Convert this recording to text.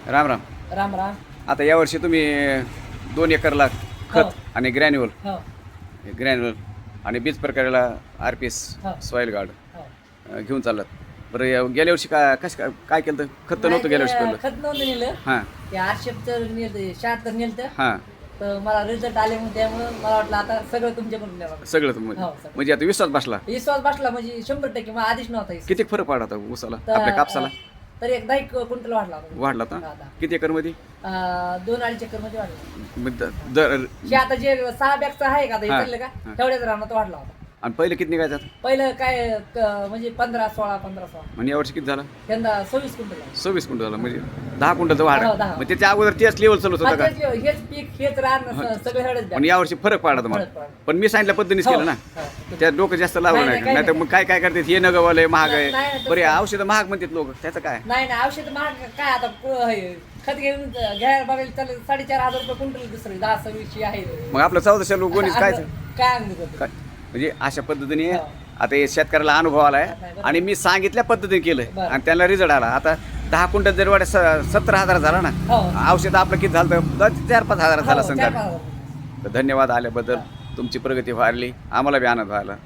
राम राम. राम राम. आता यावर्षी तुम्ही 2 एकरला खत हो. आणि ग्रॅन्युअल हो आणि बीज प्रकाराला RPS हो. सॉईल गार्ड हो. घेऊन चाललात. बरं गेल्या वर्षी काय केलं तर? खत तर नव्हतं गेल्या वर्षी केलं. खत नव्हतं नेलं. हां ते आरशेपचं नेलं, शाळेत तर नेलं. हां तर मला रिझल्ट आले म्हणून त्यामुळे मला वाटलं आता सगळं तुमच्याकडून न्यावं. सगळं हो, सगळं. म्हणजे आता विश्वास बसला. विश्वास बसला म्हणजे 100% मला आधीच नव्हता विश्वास. किती फरक पडला होता ऊसाला तर, आपल्या कापसाला? तर एक 10 क्विंटल वाढला होता. वाढला हा, होता 10. किती एकरमध्ये? 2-2.5 एकर मध्ये वाढला. मग दर हे आता जे 6 बॅगचं आहे का आता हे हा, चाललं का हा. तेवढ्याच राहणार तो वाढला होता. आणि पहिले किती निघायचा? पहिलं काय म्हणजे 15-16 म्हणजे यावर्षी किती झालं? यंदा 26 क्विंटल आहे. 26 क्विंटल झालं, म्हणजे 10 क्विंटलचं वाढ. हो, 10. मग त्याच्या अगोदर तेच लेवल चालत होतं का? हेच पीक हेच राहणं सगळे हेच पण यावर्षी फरक पडला फरक तुम्हाला. पडला. पण मी सांगितल्या पद्धतीनेच केलं ना. त्या डोकं जास्त लावलं नाही, नाही. नाही, नाही तर मग काय करतात, हे न गवालय महाग नाही, आहे. नाही, बरे तसं औषधं महाग म्हणतात लोक, त्याचं काय? नाही नाही औषध महाग काय आता खत घेऊन घ्यायला बघायला चालेल 4,500 रुपये क्विंटल दुसरे 10-26 आहे. मग आपलं 1400 लोक गोणीच काय काय अंग करतो? काय? म्हणजे अशा पद्धतीने हो. आता हे शेतकऱ्याला अनुभव आलाय बरोबर. आणि मी सांगितल्या पद्धतीने केलंय बरं. आणि त्याला रिझल्ट आला. आता 10 क्विंटल जर वाढ 17,000 झाला ना, हो. औषध आपलं किती झालं तर 4-5 हजार झाला हो, समजा. 4,000. तर धन्यवाद आल्याबद्दल. तुमची प्रगती वाढली, आम्हाला बी आनंद व्हायला.